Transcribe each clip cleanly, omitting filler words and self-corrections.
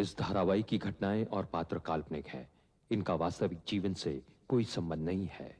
इस धारावाहिक की घटनाएं और पात्र काल्पनिक है। इनका वास्तविक जीवन से कोई संबंध नहीं है।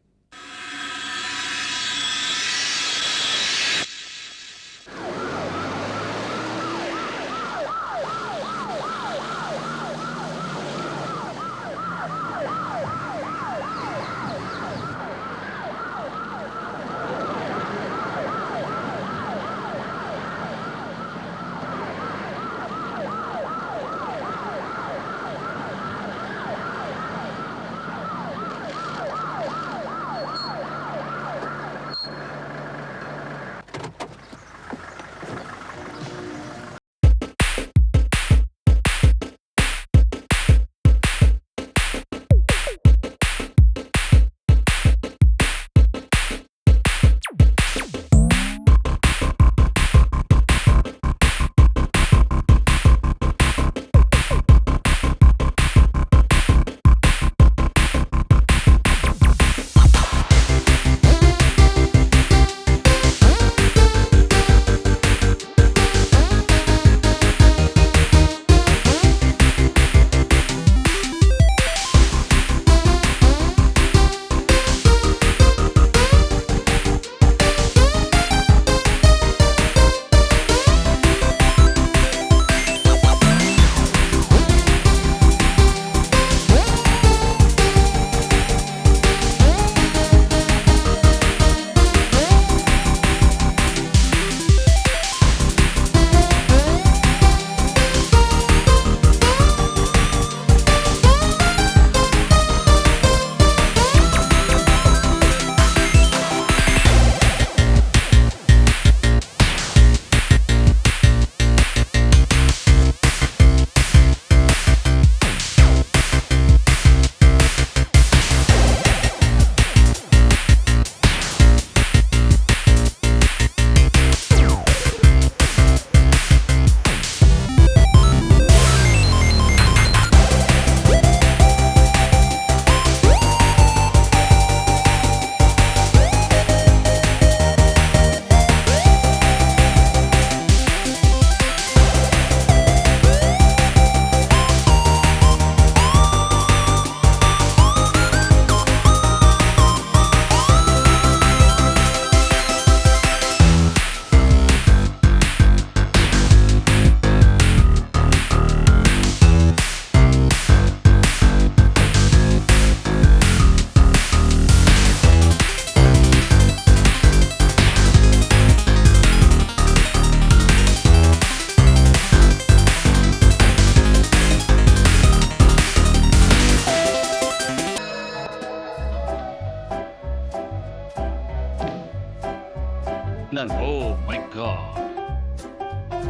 Oh my God.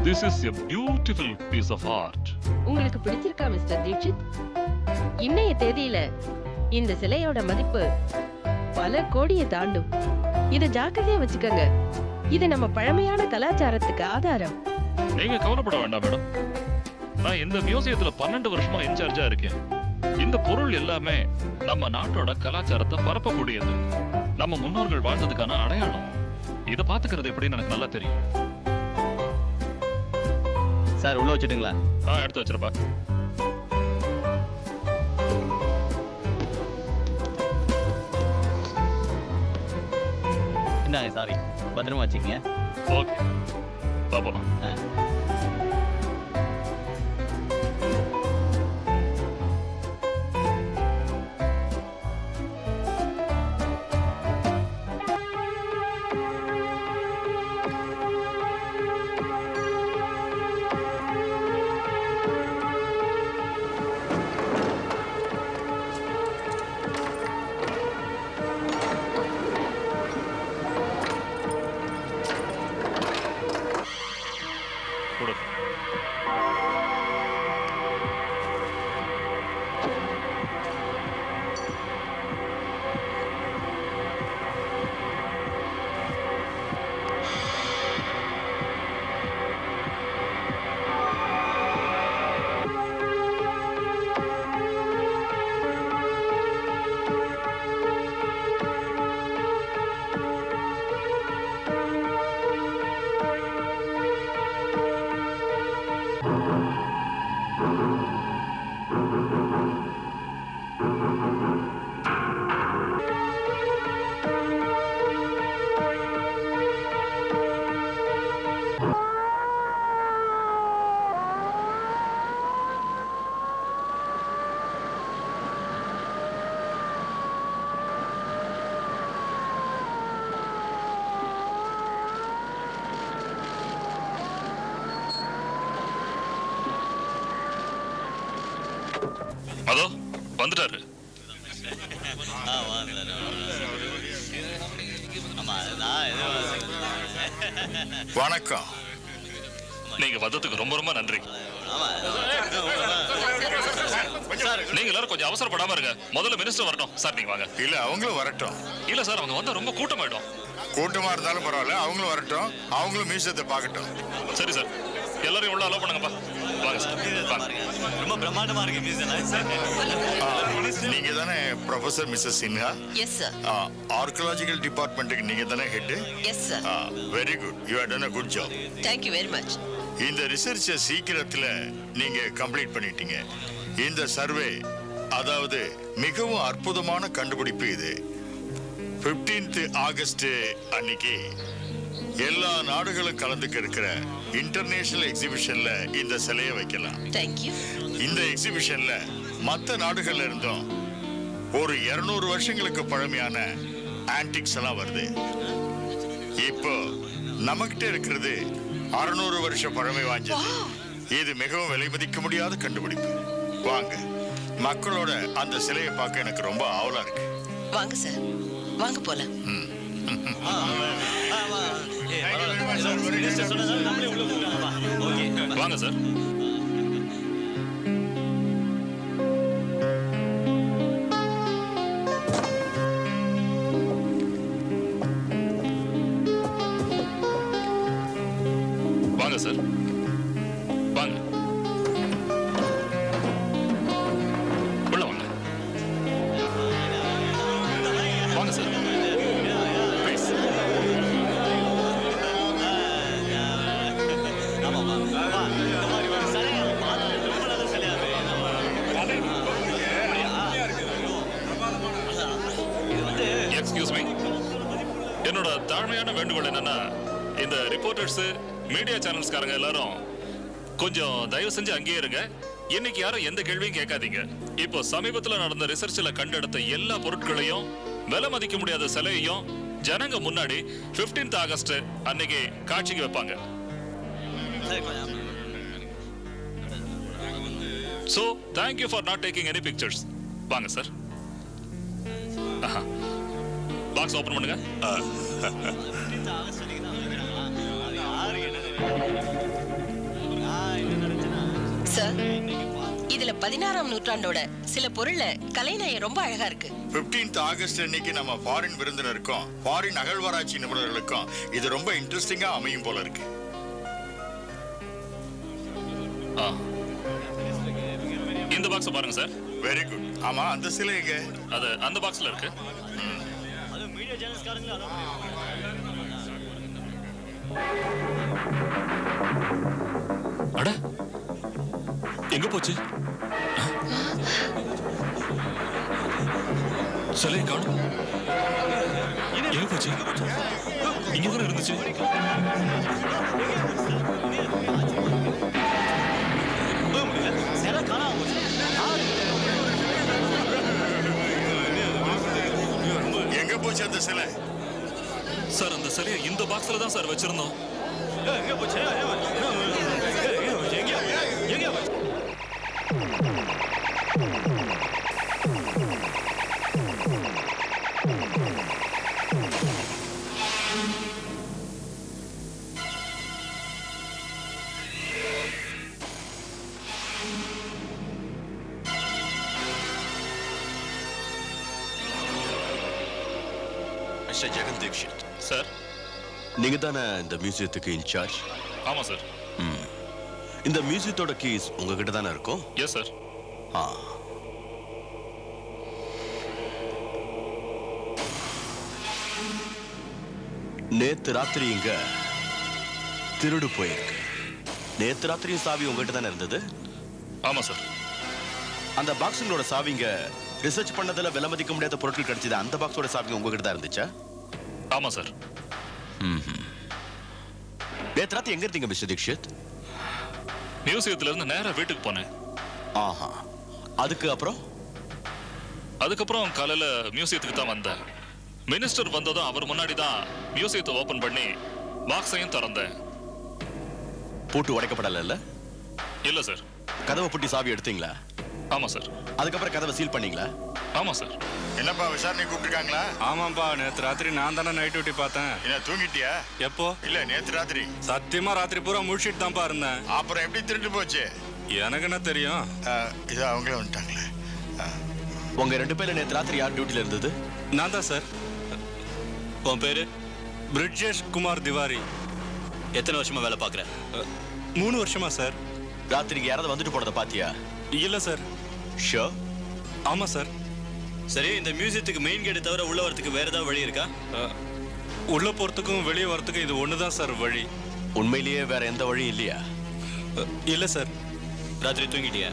This is a beautiful piece of art. உங்களுக்கு பிடிச்சிருக்கா மிஸ்டர் தீட்சித்? இன்னைய தேதியில இந்த சிலையோட மதிப்பு பல கோடியை தாண்டும். இத ஜாக்கிரதையா வச்சுக்கங்க. இது நம்ம பழமையான கலாச்சாரத்துக்கு ஆதாரம். நீங்க கவலைப்பட வேண்டாம் மேடம். நான் இந்த மியூசியத்துல 12 வருஷமா இன்சார்ஜா இருக்கேன். இந்த பொருள் எல்லாமே நம்ம நாட்டோட கலாச்சாரத்தை பரப்பக்கூடியது. நம்ம முன்னோர்கள் வாழ்ந்ததுக்கான அடையாளம். இத பாத்துக்கிறது எப்படின்னு எனக்கு நல்லா தெரியும். சார் உள்ள வச்சுட்டுங்களா? எடுத்து வச்சிருப்பா. இந்தாங்க, சாரி, பத்திரமா வச்சுக்கங்க. ஓகே, பாப்போம். அதோ வந்துட்டாரு. வணக்கம். நீங்க வந்ததுக்கு ரொம்ப ரொம்ப நன்றி. நீங்க எல்லாரும் கொஞ்சம் அவசரப்படாம இருங்க. முதல்ல மினிஸ்டர் வரட்டும். சார் நீங்க வாங்க. இல்ல அவங்களும் வரட்டும். இல்ல சார், அவங்க வந்தா ரொம்ப கூட்டமாயிடும். கூட்டமா இருந்தாலும் பரவாயில்ல, அவங்களும் வரட்டும். அவங்களும் மியூசியத்தை பார்க்கட்டும். சரி சார், எல்லாரையும் உள்ள அலோ பண்ணுங்கப்பா. வாங்க சார், வாங்க. ரொம்ப பிரம்மாண்டமா இருக்கு மியூசியம். நீங்க தானே professor Mrs Sinha? Yes sir. Archaeological டிபார்ட்மெண்ட்டுக்கு நீங்க தானே head? Yes sir. Very good, you have done a good job. Thank you very much. இந்த ரிசர்ச்சை சீக்கிரத்துல நீங்க கம்ப்ளீட் பண்ணிட்டீங்க. இந்த சர்வே, அதாவது மிகவும் அற்புதமான கண்டுபிடிப்பு இது. 15th ஆகஸ்ட் அன்னைக்கு எல்லா நாடுகளும் கலந்துக்க இருக்கிற இன்டர்நேஷனல் எக்ஸிபிஷன்ல இந்த சிலையை வைக்கலாம். தேங்க்யூ. இந்த எக்ஸிபிஷன்ல மற்ற நாடுகள்ல இருந்தும் ஒரு 200 வருஷங்களுக்கு பழமையான ஆன்டிக்ஸ் எல்லாம் வருது. இப்போ நமக்கிட்ட இருக்கிறது 600 வருஷம் பழமை வாய்ந்தது. இது மிகவும் விலை மதிக்க முடியாத கண்டுபிடிப்பு. வாங்க, மக்களோட அந்த சிலையை பார்க்க எனக்கு ரொம்ப ஆவலா இருக்கு. வாங்க சார், வாங்க போலாம். வாங்க சார். வாங்க சார், வாங்க. உள்ள வாங்க. வாங்க சார். Please. Excuse me. என்னோட தாழ்மையான வேண்டுகோள் என்னன்னா, இந்த ரிப்போர்ட்டர்ஸ், மீடியா சேனல்ஸ்காரங்க எல்லாரும் கொஞ்சம் தயவு செஞ்சு அங்கேயே இருங்க. இன்னைக்கு யாரும் எந்த கேள்வியும் கேட்காதீங்க. இப்போ சமீபத்துல நடந்த ரிசர்ச்ல கண்டெடுத்த எல்லா பொருட்களையும், விலை மதிக்க முடியாத சிலையையும் ஜனங்க முன்னாடி 15th ஆகஸ்ட் அன்னைக்கு காட்சிக்கு வைப்பாங்க. So, thank you for not taking any pictures. வாங்க சார். பாக்ஸ் ஓபன் பண்ணுங்க. சார், இதுல 16ஆம் நூற்றாண்டோட சில பொருள்ல கலைநயம் ரொம்ப அழகா இருக்கு. 15th ஆகஸ்ட் அன்னைக்கு நம்ம ஃபாரின் விருந்தினருக்கும் ஃபாரின் அகழ்வாராய்ச்சி நிபுணர்களுக்கும் இது ரொம்ப இன்ட்ரெஸ்டிங்கா அமையும் போல இருக்கு. இந்த பாக்ஸ் பாருங்க சார். Very good. ஆமா, அந்த சிலை எங்க? அது அந்த பாக்ஸ்ல இருக்கு. அட, எங்க போச்சு? சிலை காணும். எங்க போச்சு? இங்க தானே இருந்துச்சு. எங்க போச்சு அந்த சிலை? சார், அந்த சிலையை இந்த பாக்ஸ்ல தான் சார் வச்சிருந்தோம். Mr Jagan Dikshit sir. நீங்க தானே இந்த மியூசியத்துக்கு இன்சார்ஜ்? ஆமா சார். இந்த மியூசியத்தோட கீஸ் உங்ககிட்ட தானே இருக்கும்? Yes sir. நேத்து ராத்திரி இங்க திருடு போயிருக்கு. நேத்து ராத்திரி சாவி உங்ககிட்ட தானே இருந்தது? ஆமா சார். அந்த பாக்ஸுங்களோட சாவிங்க ரிசர்ச் பண்ணதுல விலை மதிக்க முடியாத பொருட்கள் கிடைச்சது. அந்த பாக்ஸோட சாவிங்க உங்ககிட்ட தான் இருந்துச்சா? ஆமா சார். நேத்து ராத்திரி எங்க இருந்தீங்க மிஸ்டர் தீக்ஷித்? மியூசியத்துல இருந்து நேரா வீட்டுக்கு போனேன். அதுக்கப்புறம் காலையில மியூசியத்துக்கு தான் வந்தேன். மினிஸ்டர் வந்ததும் அவர் முன்னாடி தான் மியூசியத்தை ஓபன் பண்ணி பாக்ஸையும் திறந்தேன். பூட்டு உடைக்கப்படல? இல்ல சார். கதவை பூட்டி சாவி எடுத்தீங்களா? ஆமா சார். அதுக்கப்புறம் கதவை சீல் பண்ணீங்களா? ஆமா சார். என்னப்பா விசாரணை கூப்பிட்டுருக்காங்களா? ஆமாப்பா, நேற்று ராத்திரி நான் தானே நைட் டியூட்டி பார்த்தேன். என்ன தூங்கிட்டியா? எப்போ? இல்ல நேத்து ராத்திரி. சத்தியமா ராத்திரி பூரா முழிச்சிட்டு தான்ப்பா இருந்தேன். அப்புறம் எப்படி திருட்டு போச்சு? எனக்கு என்ன தெரியும்? இது அவங்களே வந்துட்டாங்களே. உங்க 2 பேர்ல நேற்று ராத்திரி யார் டியூட்டில இருந்தது? நான் தான் சார். உன் பேரு? பிரிட்ஜேஷ் குமார் திவாரி. எத்தனை வருஷமா வேலை பார்க்குற? 3 வருஷமா சார். ராத்திரிக்கு யாராவது வந்துட்டு போனதை பாத்தியா? இல்ல சார். ஷோ? ஆமா சார். சரி, இந்த மியூசியத்துக்கு மெயின் கேட் தவிர உள்ள வரதுக்கு வேற ஏதாவது வழி இருக்கா? உள்ள போறதுக்கும் வெளியே வரதுக்கும் இது ஒண்ணுதான் சார் வழி. உண்மையிலேயே வேற எந்த வழியும் இல்லையா? இல்ல சார். ராத்திரி தூங்கிட்டியா?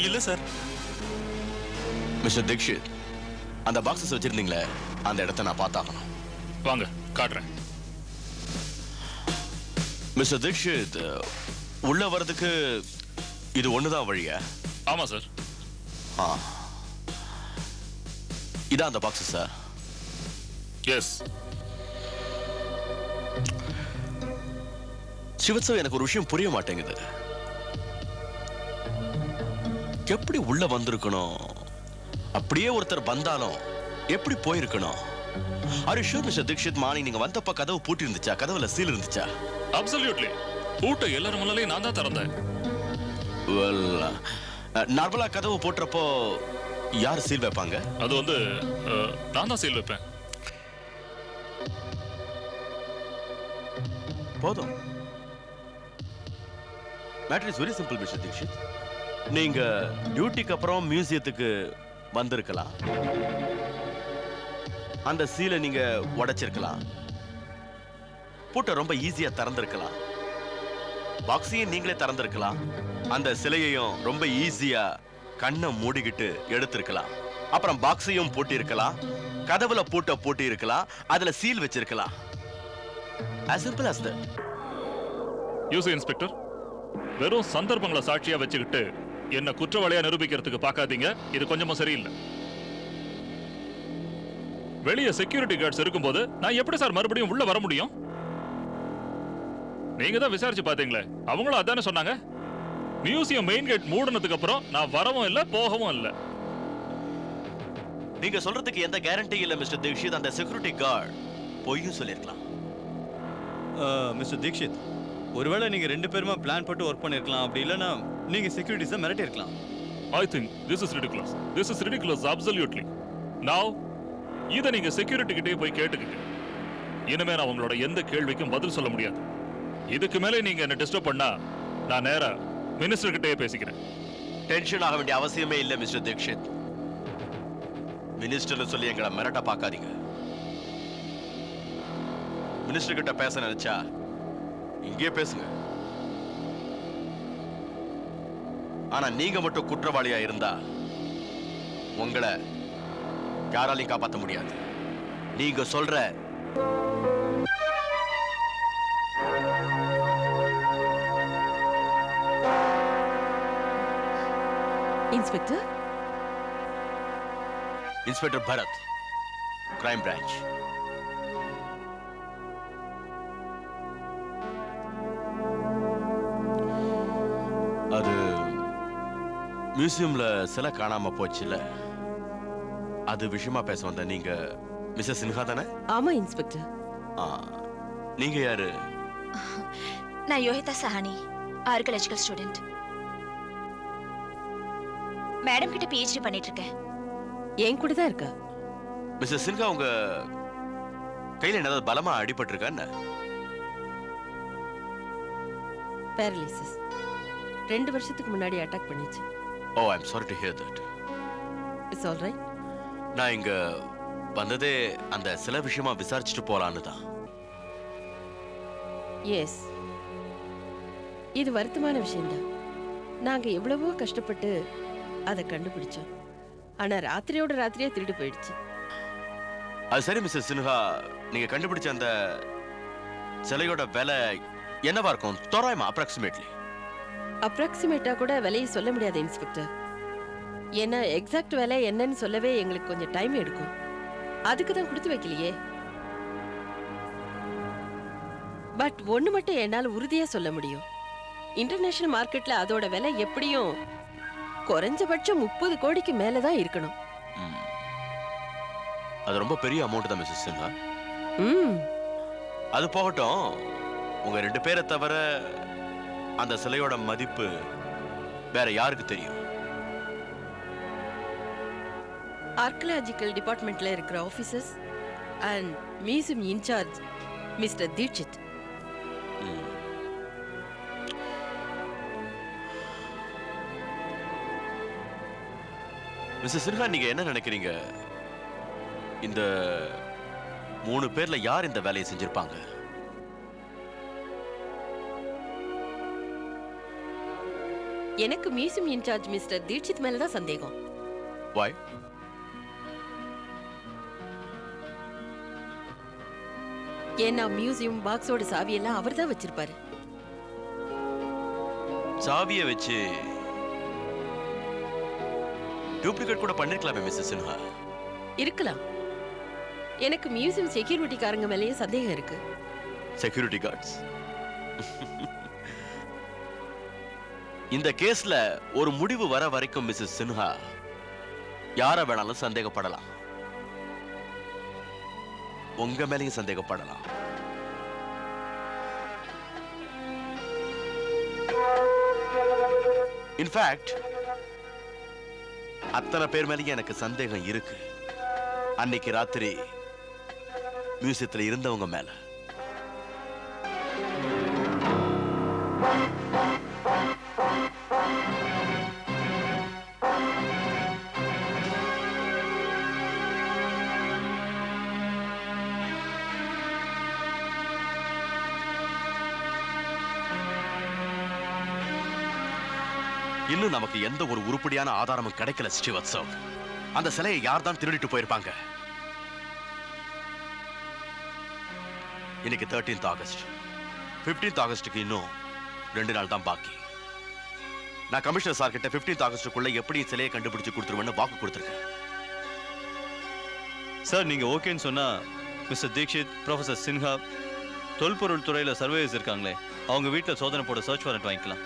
இல்ல சார். மிஸ்டர் தீக்ஷித், அந்த பாக்ஸஸ் வச்சிருந்தீங்களே, அந்த இடத்த நான் பார்த்தாகணும். வாங்க காட்டுறேன். மிஸ்டர் தீக்ஷித், உள்ள வர்றதுக்கு இது ஒண்ணுதான் வழியா? ஆமா சார். ஆ, இதான் அந்த பாக்ஸஸ் சார். எஸ். சிவத்சவ், எனக்கு ஒரு விஷயம் புரிய மாட்டேங்குது. எப்படி உள்ள வந்திருக்கணும்? அப்படியே ஒருத்தர் வந்தாலும் எப்படி போயிருக்கணும்? Are you sure, Mr. Dixit, morning நீங்க வந்தப்ப கதவு பூட்டி இருந்துச்சா? கதவுல சீல் இருந்துச்சா? அப்சல்யூட்லி. பூட்டை எல்லாரும் முன்னாலே நான் தான் திறந்தேன். Well, நார்மலா கதவு போட்டுறப்போ யார் சீல் வைப்பாங்க? அது வந்து நான் தான் சீல் வைப்பேன். போதும். Matter is very simple, Mr Dikshit. நீங்க டியூட்டிக்கு அப்புறம் மியூசியத்துக்கு வந்திருக்கலாம். அந்த சீலை நீங்க உடைச்சிருக்கலாம். பூட்டை ரொம்ப ஈஸியா திறந்திருக்கலாம். பாக்ஸையும் நீங்களே திறந்திருக்கலாம். அந்த சிலையையும் ரொம்ப ஈஸியா கண்ணை மூடிக்கிட்டு எடுத்திருக்கலாம். அப்புறம் பாக்ஸையும் பூட்டி இருக்கலாம். கதவுல பூட்டை பூட்டி இருக்கலாம். அதுல சீல் வச்சிருக்கலாம். as simple as that. You see inspector, வெறும் சந்தர்ப்பங்களை சாட்சியா வச்சுக்கிட்டு என்ன குற்றவாளியா நிரூபிக்கிறதுக்கு பார்க்காதீங்க. இது கொஞ்சமும் சரியில்லை. வெளியே செக்யூரிட்டி கார்ட்ஸ் இருக்கும்போது நான் எப்படி சார் மறுபடியும் உள்ள வர முடியும்? நீங்க தான் விசாரிச்சு பாத்தீங்களே, அவங்களும் அதானே சொன்னாங்க. மியூசியம் மெயின் கேட் மூடினதுக்கு அப்புறம் நான் வரவும் இல்லை, போகவும் இல்லை. நீங்க சொல்றதுக்கு எந்த கேரண்டி இல்ல மிஸ்டர் தீக்ஷித். அந்த செக்யூரிட்டி கார்டு பொய்யும் சொல்லிருக்கலாம். மிஸ்டர் தீக்ஷித், ஒருவேளை நீங்க 2 பேருமா பிளான் போட்டு ஒர்க் பண்ணிருக்கலாம். அப்படி இல்லைன்னா நீங்க செக்யூரிட்டிஸை மிரட்டி இருக்கலாம். I think this is ridiculous. This is ridiculous, absolutely. Now, இதை நீங்க செக்யூரிட்டி கிட்டே போய் கேட்டுக்கிட்டு இனிமே நான் உங்களோட எந்த கேள்விக்கும் பதில் சொல்ல முடியாது. இதுக்கு மேலே நீங்க என்ன டிஸ்டர்ப் பண்ணா நான் நேரா மினிஸ்டர் கிட்டே பேசிக்கிறேன். டென்ஷன் ஆக வேண்டிய அவசியமே இல்லை மிஸ்டர் தீக்ஷித். மினிஸ்டர்னு சொல்லி எங்களை மிரட்ட பார்க்காதீங்க. மினிஸ்டர் கிட்ட பேச நினைச்சா இங்கே பேசுங்க. ஆனா நீங்க மட்டும் குற்றவாளியா இருந்தா உங்களை யாராலையும் காப்பாற்ற முடியாது. நீங்க சொல்ற inspector. Inspector Bharath, crime branch. அது மியூசியம்ல சிலை காணாம போச்சுல, அது விஷயமா பேச வந்த நீங்க மிஸ்ஸஸ் சின்ஹா தானே? ஆமா இன்ஸ்பெக்டர். நீங்க யாரு? நான் Yogita Sawhney, archaeological student. Madam கிட்ட PhD பண்ணிட்டு இருக்கேன். என் கூட தான் இருக்கா. மிஸ்ஸஸ் சின்ஹா, உங்க கையில ஏதாவது பலமா அடிபட்டிருக்கா என்ன? பேரலிசிஸ் 2 வருஷத்துக்கு முன்னாடி அட்டாக் பண்ணிச்சு. Oh, I am sorry to hear that. It's all right. நான் இங்க வந்ததே அந்த சில விஷயமா விசாரிச்சுட்டு போலான்னு தான். எஸ், இது வருத்தமான விஷயம்தான். நாங்க எவ்வளவோ கஷ்டப்பட்டு அதை கண்டுபிடிச்சோம். ஆனா ராத்திரியோட ராத்திரியே திருடு போயிடுச்சு. அது சரி மிஸ்ஸஸ் சின்ஹா, நீங்க கண்டுபிடிச்ச அந்த சிலையோட விலை என்னவா இருக்கும் தோராயமா? அப்ராக்சிமேட்லி அப்ராக்சிமேட்டா கூட விலையை சொல்ல முடியாது இன்ஸ்பெக்டர். ஏன்னா எக்ஸாக்ட் விலை என்னன்னு சொல்லவே எங்களுக்கு கொஞ்சம் டைம் எடுக்கும். அதுக்கு தான் கொடுத்து வைக்கலையே. பட் ஒண்ணு மட்டும் என்னால உறுதியா சொல்ல முடியும். இன்டர்நேஷனல் மார்க்கெட்ல அதோட விலை எப்படியும் குறைஞ்சபட்சம் 30 கோடிக்கு மேலதான் இருக்கணும். அது ரொம்ப பெரிய அமௌண்ட் தான் மிஸ்ஸஸ் சின்ஹா. ம் அது போகட்டும், உங்க 2 பேரை தவிர அந்த சிலையோட மதிப்பு வேற யாருக்கு தெரியும்? ஆர்கியாலஜிக்கல் டிபார்ட்மெண்ட்ல இருக்கிற officers and museum incharge Mr Dikshit. Mrs Sinha, நீங்க என்ன நினைக்கிறீங்க? இந்த 3 பேர்ல யார் இந்த வேலையை செஞ்சிருப்பாங்க? எனக்கு மியூசியம் இன்சார்ஜ் மிஸ்டர் தீட்சித் மேலதான் சந்தேகம். Why? ஏன்னா மியூசியம் பாக்ஸோட சாவியெல்லாம் அவர் தான் வச்சிருப்பாரு. சாவியை வச்சு டூப்ளிகேட் கூட பண்ணிருக்கலாமே மிஸ்ஸஸ் சின்ஹா. இருக்கலாம். எனக்கு மியூசியம் செக்யூரிட்டிக்காரங்க மேலேயே சந்தேகம் இருக்கு. Security cards. இந்த கேஸ்ல ஒரு முடிவு வர வரைக்கும் மிஸ்ஸஸ் சின்ஹா யார வேணாலும் சந்தேகப்படலாம். உங்க மேலேயும் சந்தேகப்படலாம். இன்ஃபேக்ட் அத்தனை பேர் மேலேயும் எனக்கு சந்தேகம் இருக்கு. அன்னைக்கு ராத்திரி மியூசியத்தில் இருந்தவங்க மேல. இன்னும் நமக்கு எந்த ஒரு உருப்படியான ஆதாரமும் கிடைக்கல ஸ்ரீவத்சவ். அந்த சிலையை யார் தான் திருடிட்டு போயிருப்பாங்க? இன்னைக்கு 13th ஆகஸ்ட். 15th ஆகஸ்டுக்கு இன்னும் 2 நாள் தான் பாக்கி. நான் கமிஷனர் சார் கிட்ட 15th ஆகஸ்டுக்குள்ள எப்படி சிலையை கண்டுபிடிச்சு கொடுத்துருவேன்னு வாக்கு கொடுத்துருக்கேன். சார், நீங்க ஓகேன்னு சொன்னா மிஸ்டர் தீக்ஷித், ப்ரொஃபசர் சின்ஹா, தொல்பொருள் துறையில சர்வேயர்ஸ் இருக்காங்களே, அவங்க வீட்டில் சோதனை போட சர்ச் வாரண்ட் வாங்கிக்கலாம்.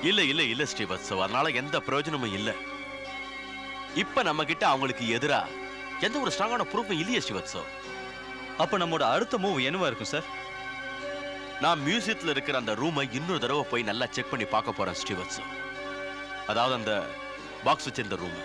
இல்ல ஸ்ரீவத்சவ், அதனால எந்த பிரயோஜனமும் இல்ல. இப்ப நம்ம கிட்ட அவங்களுக்கு எதிரா எந்த ஒரு ஸ்ட்ராங்கான ப்ரூஃபும் இல்லையே ஸ்ரீவத்சவ். அப்ப நம்மோட அடுத்த மூவ் என்னவா இருக்கும் சார்? நான் மியூசியத்துல இருக்கிற அந்த ரூமை இன்னொரு தடவை போய் நல்லா செக் பண்ணி பார்க்க போறேன் ஸ்ரீவத்சவ். அதாவது அந்த பாக்ஸ் வச்சிருந்த ரூம்.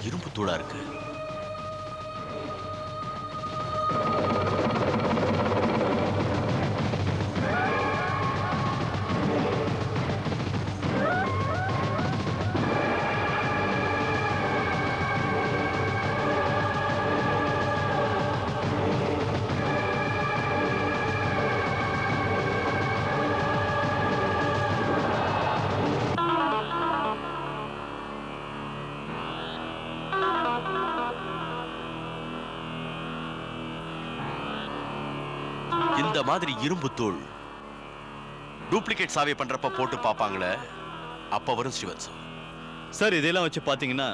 இரும்பு தூளா இருக்கு. இந்த மாதிரி இரும்பு தூள் டூப்ளிகேட் சாவி பண்றப்ப போட்டு பாப்பாங்களே, அப்ப வரும் ஸ்ரீவத்சவ். சார், இதெல்லாம் வச்சு பாத்தீங்கன்னா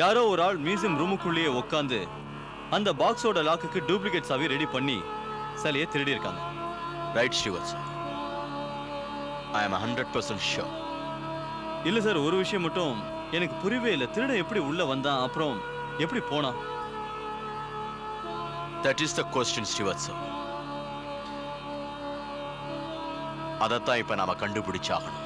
யாரோ ஒரு ஆள் மியூசியம் ரூமுக்குள்ளேயே உட்காந்து அந்த பாக்ஸோட லாக்குக்கு டூப்ளிகேட் சாவி ரெடி பண்ணி சிலையை திருடி இருக்காங்க. Right Srivastav, I am 100% sure. இல்ல சார், ஒரு விஷயம் மட்டும் எனக்கு புரியவே இல்லை. திருடன் எப்படி உள்ள வந்தான், அப்புறம் எப்படி போனான்? That is the question, Srivastav. அதைத்தான் இப்ப நாம கண்டுபிடிச்சாகணும்.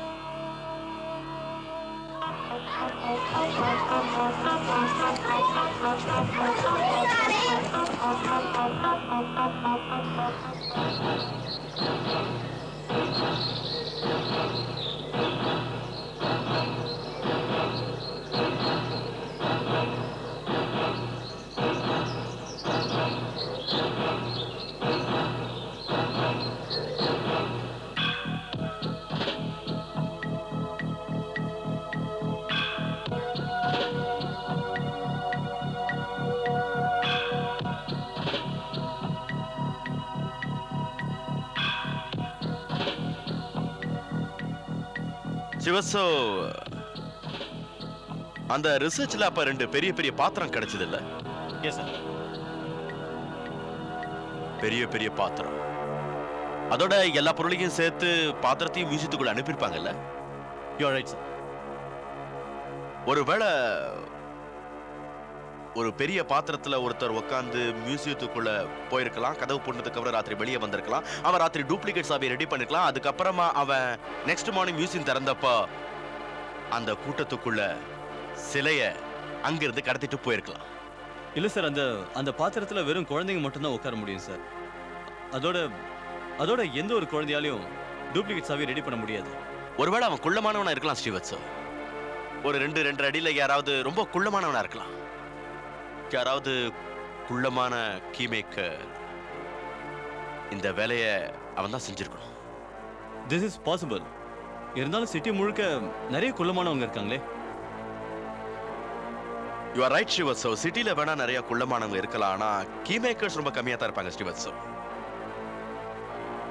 சிவசோ, அந்த ரிசர்ச்ல அப்ப 2 பெரிய பெரிய பாத்திரம் கிடைச்சது இல்ல? Yes sir. பெரிய பெரிய பாத்திரம், அதோட எல்லா பொருளையும் சேர்த்து பாத்திரத்தையும் மியூசியத்துக்குள்ள அனுப்பியிருப்பாங்கல்ல? You are right sir. ஒருவேளை ஒரு பெரிய பாத்திரத்துல ஒருத்தர் உட்காந்து மியூசியத்துக்குள்ள போயிருக்கலாம், கதவு போனதுக்கு அப்புறம் ராத்திரி வெளியே வந்திருக்கலாம், அவன் ராத்திரி டூப்ளிகேட் சாவியை ரெடி பண்ணிருக்கலாம், அதுக்கப்புறமா அவன் நெக்ஸ்ட் மார்னிங் மியூசியம் திறந்தப்ப அந்த கூட்டத்துக்குள்ள சிலைய அங்கிருந்து கடத்திட்டு போயிருக்கலாம். இல்ல சார், அந்த அந்த பாத்திரத்துல வெறும் குழந்தைங்க மட்டும்தான் உட்கார முடியும் சார். அதோட எந்த ஒரு குழந்தையாலையும் டூப்ளிகேட் சாவி ரெடி பண்ண முடியாது. ஒருவேளை அவன் குள்ளமானவனா இருக்கலாம் ஸ்ரீவத்சவ். ஒரு 2 அடியில யாராவது ரொம்ப குள்ளமானவனா இருக்கலாம். யாராவது குள்ளமான கீமேக்கர் இந்த வேலையை அவன் தான் செஞ்சிருக்கணும். This is possible. இருந்தாலும் சிட்டி முழுக்க நிறைய குள்ளமானவங்க இருக்காங்களே. You are right Srivatsav. சிட்டில வேணா நிறைய குள்ளமானவங்க இருக்கலாம், ஆனா கீமேக்கர்ஸ் ரொம்ப கம்மியா தான் இருப்பாங்க ஸ்ரீவத்சவ்.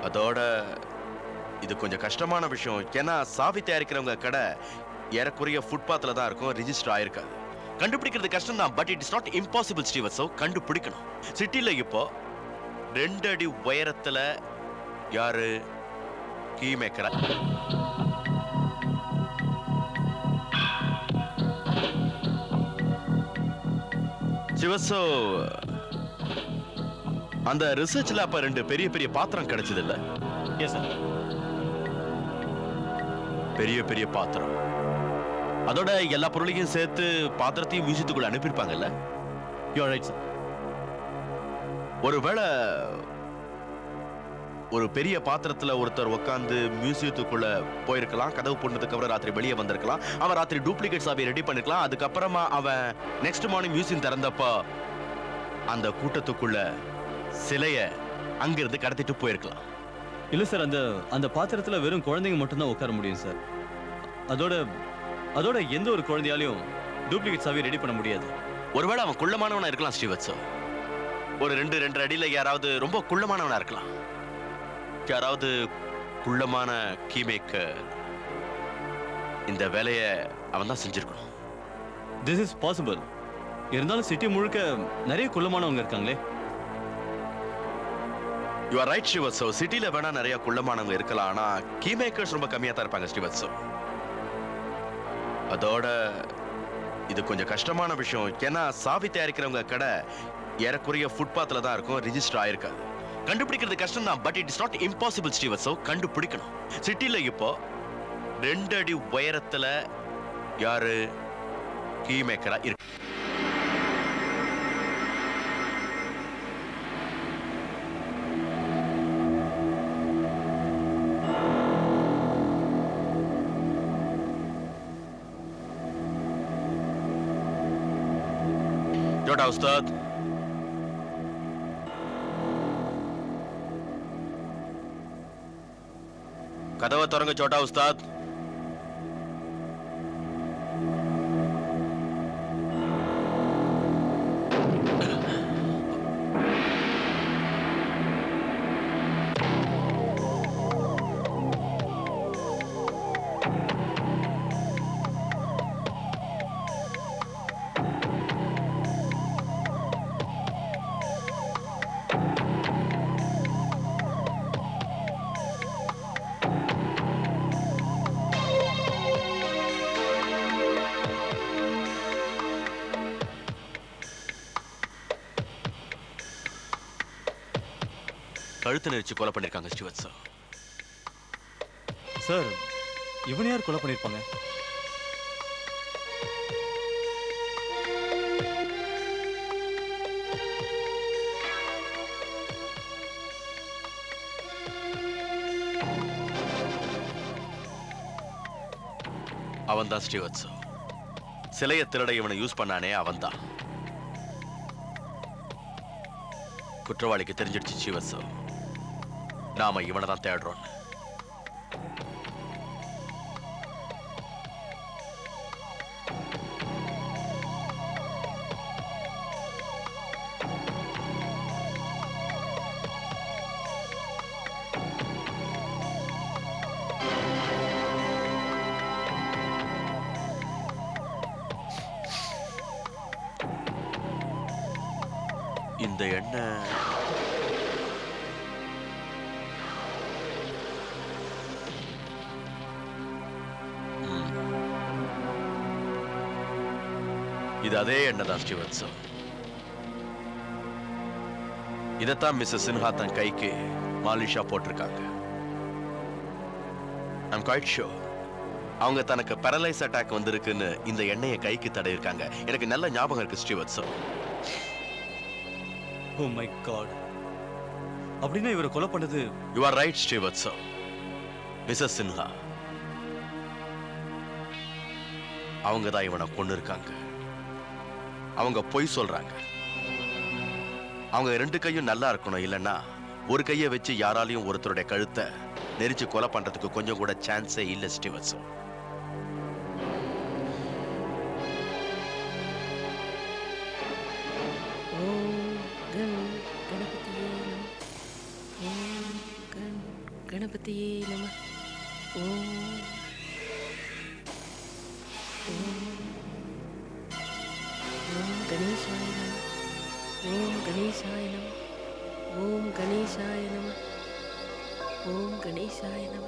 அதோட இது கொஞ்சம் கஷ்டமான விஷயம். ஏன்னா சாவி தயாரிக்கிறவங்க கடை ஏறக்குறைய ஃபுட்பாத்ல தான் இருக்கும், ரிஜிஸ்டர் ஆயிருக்காது. கண்டுபிடிக்கிறது கஷ்டம் தான், but it is not impossible Srivastav. கண்டுபிடிக்கணும். சிட்டில இப்போ 2 அடி உயரத்துல யாரு கீ மேக்கரா? சிவத்சவ், அந்த ரிசர்ச்ல அப்ப 2 பெரிய பெரிய பாத்திரம் கிடைச்சது இல்ல? Yes sir. பெரிய பெரிய பாத்திரம், அதோட எல்லா பொருளையும் சேர்த்து பாத்திரத்தையும் மியூசியத்துக்குள்ள அனுப்பியிருப்பாங்கல்ல? You are right sir. ஒருவேளை ஒரு பெரிய பாத்திரத்துல ஒருத்தர் உட்காந்து மியூசியத்துக்குள்ள போயிருக்கலாம், கதவு போனதுக்கு அப்புறம் ராத்திரி வெளியே வந்திருக்கலாம், அவன் ராத்திரி டூப்ளிகேட் சாவியை ரெடி பண்ணிருக்கலாம், அதுக்கப்புறமா அவன் நெக்ஸ்ட் மார்னிங் மியூசியம் திறந்தப்ப அந்த கூட்டத்துக்குள்ள சிலைய அங்கிருந்து கடத்திட்டு போயிருக்கலாம். இல்ல சார், அந்த பாத்திரத்துல வெறும் குழந்தைங்க மட்டும்தான் உட்கார முடியும் சார். அதோட எந்த ஒரு குழந்தையாலையும் டூப்ளிகேட் சாவி ரெடி பண்ண முடியாது. ஒருவேளை அவன் குள்ளமானவனா இருக்கலாம் ஸ்ரீவத்சவ். ஒரு 2 அடியில யாராவது ரொம்ப குள்ளமானவனா இருக்கலாம். யாராவது குள்ளமான கீமேக்கர் இந்த வேலையை அவன் தான் செஞ்சிருக்கணும். This is possible. இருந்தாலும் சிட்டி முழுக்க நிறைய குள்ளமானவங்க இருக்காங்களே. You are right Srivatsav. சிட்டில வேணா நிறைய குள்ளமானவங்க இருக்கலாம், ஆனா கீமேக்கர்ஸ் ரொம்ப கம்மியா தான் இருப்பாங்க ஸ்ரீவத்சவ். அதோட இது கொஞ்சம் கஷ்டமான விஷயம். ஏன்னா சாவி தயாரிக்கிறவங்க கடை ஏறக்குறைய ஃபுட்பாத்ல தான் இருக்கும், ரிஜிஸ்டர் ஆயிருக்காது. கண்டுபிடிக்கிறது கஷ்டம் தான், but it is not impossible Srivastav. கண்டுபிடிக்கணும். சிட்டில இப்போ 2 அடி உயரத்துல யாரு கீ மேக்கரா இருக்கு? ஜோட்டா உஸ்தாத், கதவை திறங்க சோட்டா உஸ்தாத். கழுத்து நெரிச்சு கொலை பண்ணிருக்காங்க ஸ்டீவன் சார். சார் இவனை யார் கொலை பண்ணியிருப்பாங்க? அவன் தான் ஸ்டீவன் சார். சிலையை திருட இவனை யூஸ் பண்ணானே அவன் தான். குற்றவாளிக்கு தெரிஞ்சிடுச்சு ஸ்டீவன் சார், நாம இவனை தான் தேடுறோம். இந்த எண்ணெய் இது அதே எண்ணெய் தான் ஸ்டீவன் சார். இதைத்தான் மிஸ்ஸஸ் சின்ஹா தன் கைக்கு மாலிஷா போட்டிருக்காங்க. ஐம் குவைட் ஷூர் அவங்க தனக்கு பேரலைஸ் அட்டாக் வந்திருக்குன்னு இந்த எண்ணெயை கைக்கு தடவிருக்காங்க. எனக்கு நல்ல ஞாபகம் இருக்கு Steven sir. Oh my God, அப்படின்னா இவரை கொலை பண்ணது? You are right Steven sir. Mrs Sinha அவங்க தான் இவனை கொண்டு இருக்காங்க. அவங்க பொய் சொல்றாங்க. அவங்க ரெண்டு கையும் நல்லா இருக்கணும், இல்லைன்னா ஒரு கையை வச்சு யாராலையும் ஒருத்தருடைய கழுத்தை நெரிச்சு கொலை பண்றதுக்கு கொஞ்சம் கூட சான்ஸே இல்லை ஸ்டீவன் சார். கணபதியே நம. ஓம் கணேசாய நம. ஓம் கணேசாய நம. ஓம் கணேசாய நம. ஓம் கணேசாய நம.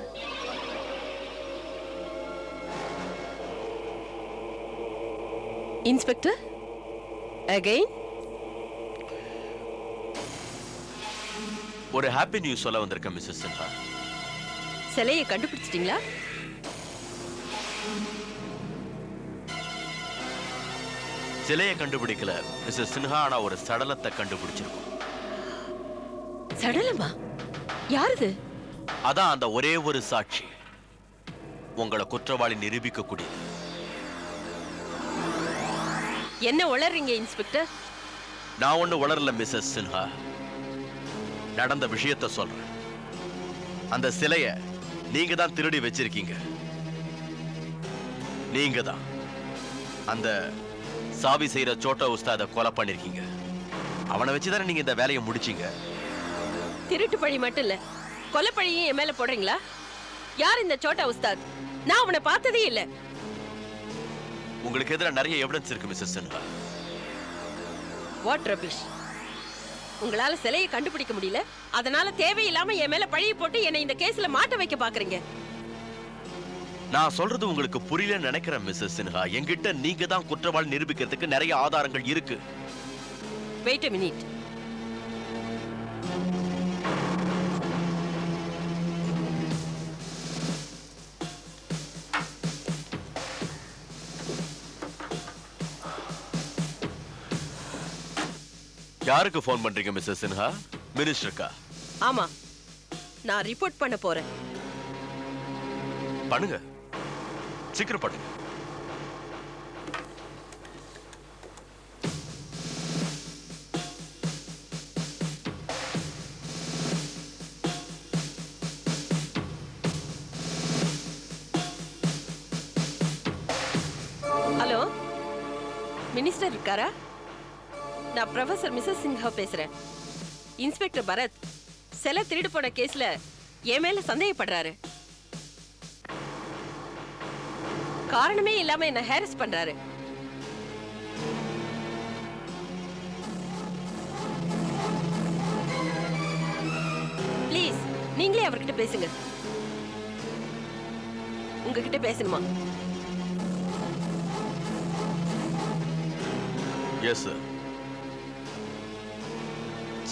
Inspector again. ஒரு ஹாப்பி நியூஸ் சொல்ல வந்திருக்கேன் மிஸ்ஸஸ் சின்ஹா. சிலையை கண்டுபிடிச்சிட்டீங்களா? சிலையை கண்டுபிடிக்கல மிஸ்ஸஸ் சின்ஹா, ஆனா ஒரு சடலத்தை கண்டுபிடிச்சிருக்கோம். சடலமா? யாருது? அதான் அந்த ஒரே ஒரு சாட்சி உங்களை குற்றவாளி நிரூபிக்க கூடியது. என்ன உளறீங்க இன்ஸ்பெக்டர்? நான் ஒண்ணு உளரல மிஸ்ஸஸ் சின்ஹா, நடந்த விஷயத்த சொல்றேன். அந்த சிலைய நீங்க தான் திருடி வச்சிருக்கீங்க. நீங்க தான் அந்த சாவி செய்யற சோட்டா உஸ்தாத கொலை பண்ணிருக்கீங்க. அவனை வச்சுதானே நீங்க இந்த வேலையை முடிச்சீங்க. திருட்டு பழி மட்டும் இல்ல, கொலை பழியும் என் மேல போடுறீங்களா? யார் இந்த சோட்டா உஸ்தாத்? நான் அவனை பார்த்ததே இல்ல. உங்களுக்கு எதிராக நிறைய எவிடன்ஸ் இருக்கு மிஸ்ஸஸ் சின்ஹா. What rubbish. உங்களால சிலையை கண்டுபிடிக்க முடியல, அதனால தேவையில்லாம என் மேல பழிய போட்டு என்னை இந்த கேஸ்ல மாட்ட வைக்க பாக்குறீங்க. நான் சொல்றது உங்களுக்கு புரியலன்னு நினைக்கிறேன் மிஸ்ஸஸ் சின்ஹா. என்கிட்ட நீங்க தான் குற்றவாளி நிரூபிக்கிறதுக்கு நிறைய ஆதாரங்கள் இருக்கு. Wait a minute. யாருக்கு ஃபோன் பண்றீங்க மிஸ்ஸஸ் சின்ஹா? மினிஸ்டருக்கா? ஆமா, நான் ரிப்போர்ட் பண்ண போறேன். பண்ணுங்க, சீக்கிரம் பண்ணுங்க. ஹலோ, மினிஸ்டர் இருக்காரா? நான் ப்ரொஃபசர் மிஸ்ஸஸ் சின்ஹா பேசுறேன். இன்ஸ்பெக்டர் பரத் சிலை திருடு போன கேஸ்ல என் மேல சந்தேகப்படுறாரு. காரணமே இல்லாம என்ன ஹாரஸ் பண்றாரு. ப்ளீஸ் நீங்களே அவர்கிட்ட பேசுங்க. உங்ககிட்ட பேசணுமா? Yes sir.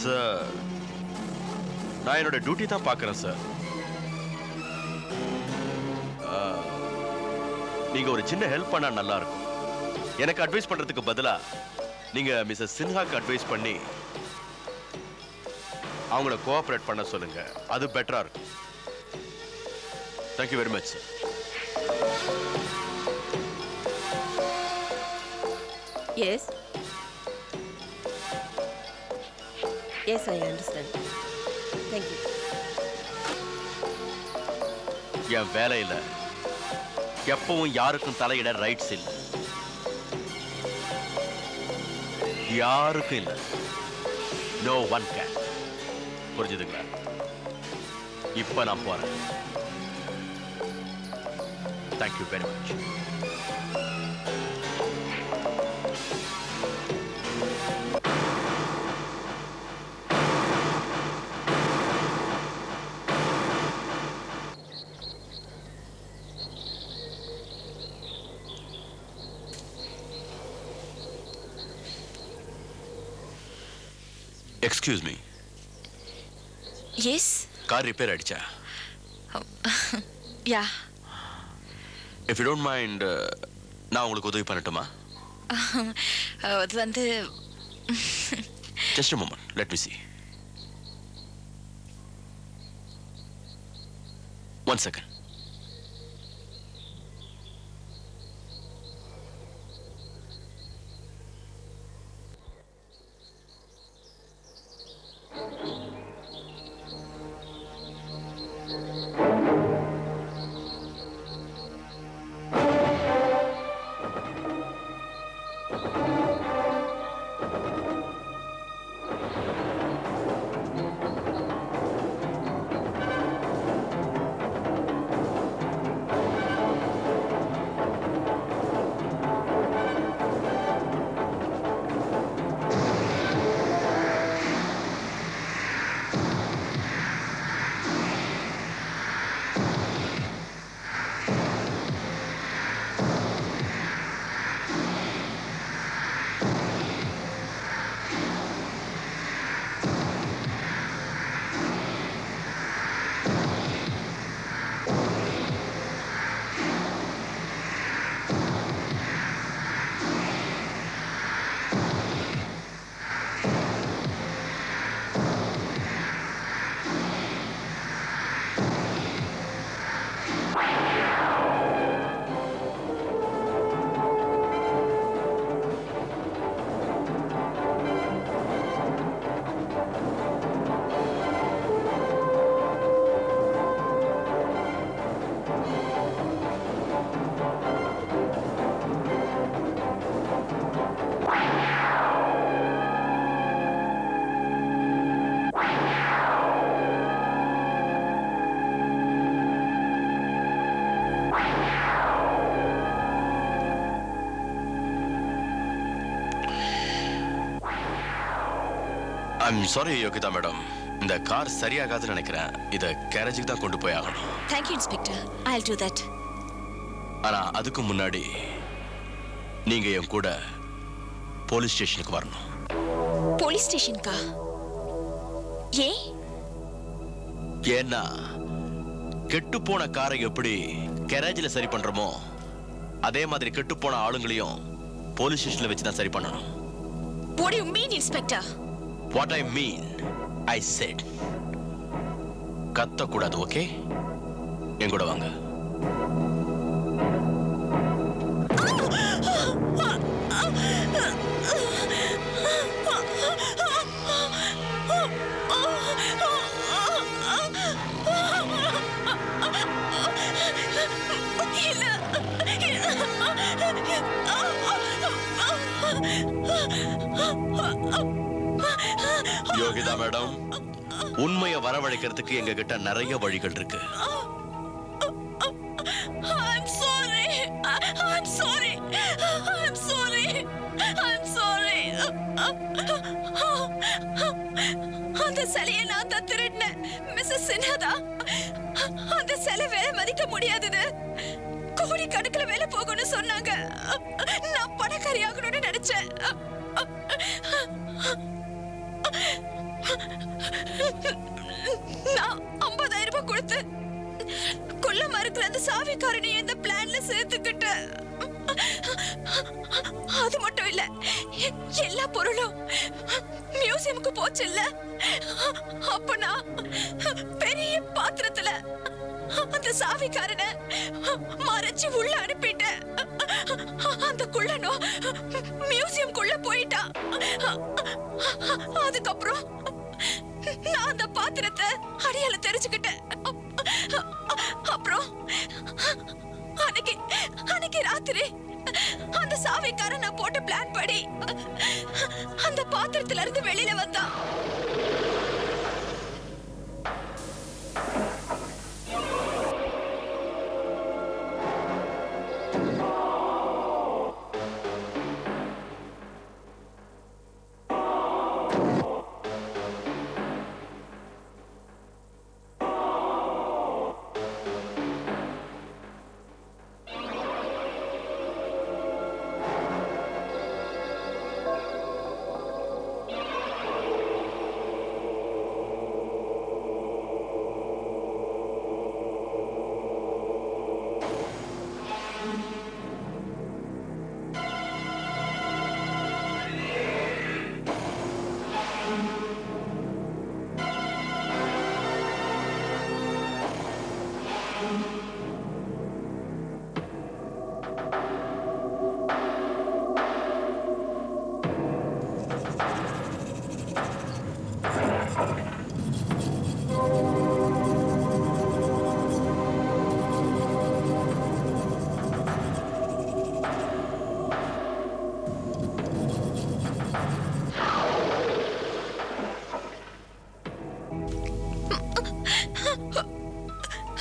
சார், நான் என்னோட டியூட்டி தான் பார்க்கறேன் சார். நீங்க ஒரு சின்ன ஹெல்ப் பண்ணா நல்லா இருக்கும். எனக்கு அட்வைஸ் பண்றதுக்கு பதிலா நீங்க மிஸ்ஸஸ் சின்ஹாக்கு அட்வைஸ் பண்ணி அவங்கள கோஆபரேட் பண்ண சொல்லுங்க. அது பெட்டரா இருக்கும். Thank you very much sir. Yes yes, I understand. Thank you. என் வேலையில எப்பவும் யாருக்கும் தலையிட ரைட்ஸ் இல்லை. யாருக்கும் இல்லை. No one can. புரிஞ்சுதுங்களா? இப்ப நான் போறேன். Thank you very much. Excuse me. Yes. Car repair ஆயிடுச்சா? Yeah. If you don't mind, நான் உங்களுக்கு உதவி பண்ணட்டுமா? அது வந்து just a moment, let me see. One second. I'm sorry, Yogita madam. இந்த கார் சரியாகாதுன்னு நினைக்கிறேன். இதை கேரேஜுக்கு தான் கொண்டு போய் ஆகணும். Thank you inspector. I'll do that. ஆனா அதுக்கு முன்னாடி நீங்க என் கூட போலீஸ் ஸ்டேஷனுக்கு வரணும். போலீஸ் ஸ்டேஷனுக்கா? ஏன்? ஏன்னா கெட்டு போன காரை எப்படி கேரேஜில் சரி பண்றோமோ அதே மாதிரி கெட்டு போன ஆளுங்களையும் போலீஸ் ஸ்டேஷன்ல வச்சு தான் சரி பண்ணணும். What do you mean, Inspector? What I mean, I said. கத்த கூடாது, ஓகே? என் கூட வாங்க. யோகிதா மேடம், உண்மையை வரவழைக்கிறதுக்கு எங்க கிட்ட நிறைய வழிகள் இருக்கு. I'm sorry. I'm sorry. I'm sorry. I'm sorry. அந்த சிலையை நான் தான் திருடினேன். மிஸ்ஸஸ் சின்ஹா, அந்த சிலை வேலை மதிக்க முடியாதது. கோடி கணக்கில் வேலை போகணும்னு சொன்னாங்க. நான் பணக்காரி ஆகணும்னு நினைச்சேன். இருக்கிற அந்த சாவிக்காரனை இந்த பிளான்ல சேர்த்துக்கிட்ட. அது மட்டும் இல்ல, எல்லா பொருளும் மியூசியமுக்கு போச்சுல்ல. அப்ப நான் பெரிய பாத்திரத்துல அந்த சாவிக்காரனை மறைச்சு உள்ள அனுப்பிட்டேன். அந்த குள்ளனோ மியூசியம் குள்ள போயிட்டான். அதுக்கப்புறம் நான் அந்த பாத்திரத்தை அடியால தெரிஞ்சுக்கிட்டேன். அப்புறம் அன்னைக்கு ராத்திரி அந்த சாவிக்காரன் நான் போட்ட பிளான் படி அந்த பாத்திரத்துல இருந்து வெளியில வந்தான்.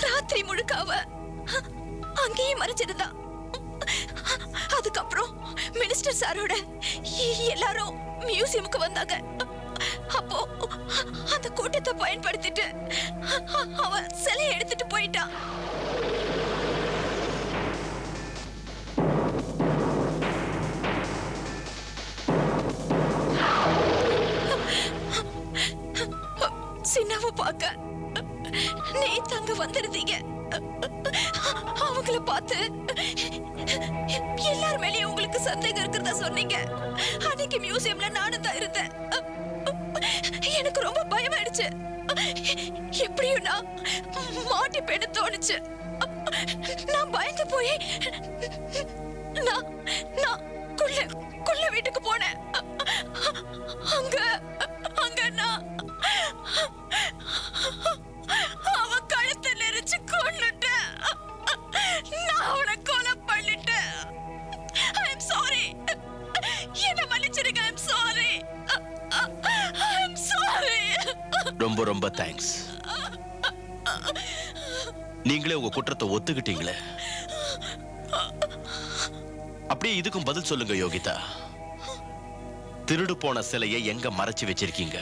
ராத்திரி முழுக்க அவ அங்கேயே மறைச்சிருந்தா. அதுக்கப்புறம் மினிஸ்டர் சாரோட எல்லாரும் மியூசியமுக்கு வந்தாங்க. அப்போ அந்த கூட்டத்தை பயன்படுத்திட்டு அவ சிலையை எடுத்துட்டு போயிட்டான். சின்னவ பார்க்க நேத்து அங்க வந்திருந்தீங்க. அவங்கள பார்த்து எல்லார் மேலயும் உங்களுக்கு சந்தேகம் இருக்கிறதா சொன்னீங்க. அன்னைக்கு மியூசியம்ல நானும் தான் இருந்தேன். எனக்கு ரொம்ப பயமாயிடுச்சு. எப்படியும் நான் மாட்டிப்பேன்னு தோணுச்சு. நான் பயந்து போய் நான் குள்ள வீட்டுக்கு போனேன். அங்க நான் அவன் கழுத்தை நெரிச்சு கொன்னுட்டேன். நான் அவனை கொலை பண்ணிட்டேன். I am sorry. என்ன மன்னிச்சிடுங்க. I am sorry. I am sorry. ரொம்ப ரொம்ப தேங்க்ஸ். நீங்களே உங்க குற்றத்தை ஒத்துக்கிட்டீங்களே. அப்படியே இதுக்கும் பதில் சொல்லுங்க யோகிதா. திருடு போன சிலையை எங்க மறைச்சு வச்சிருக்கீங்க?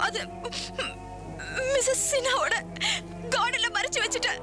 அது மிஸ்ஸஸ் சின்ஹாவோட கார்டன்ல மறைச்சு வச்சிட்டேன்.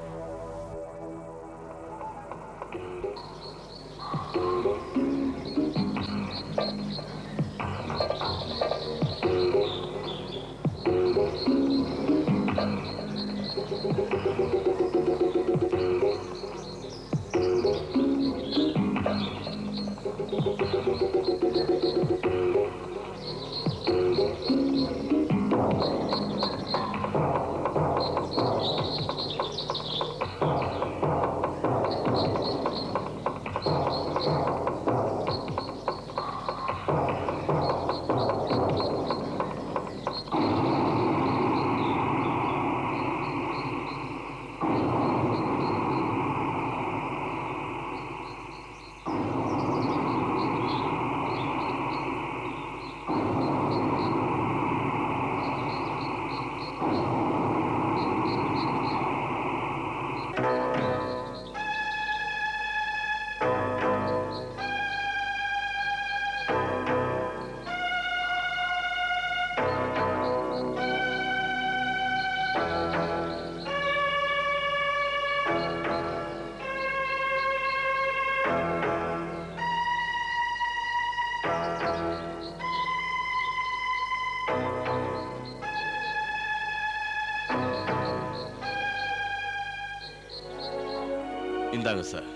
இந்தாங்க சார்.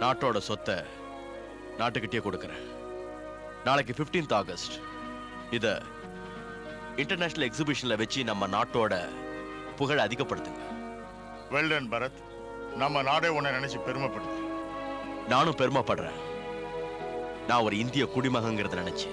நாட்டோட சொத்தை நாட்டுக்கிட்டே கொடுக்குறேன். நாளைக்கு 15th ஆகஸ்ட் இத இன்டர்நேஷனல் எக்ஸிபிஷன்ல வச்சு நம்ம நாட்டோட புகழ அதிகப்படுத்துங்க. வெல்டன் பரத், நம்ம நாடே உன்னை நினைச்சு பெருமைப்படுது. நானும் பெருமைப்படுறேன். நான் ஒரு இந்திய குடிமகங்கிறத நினைச்சு.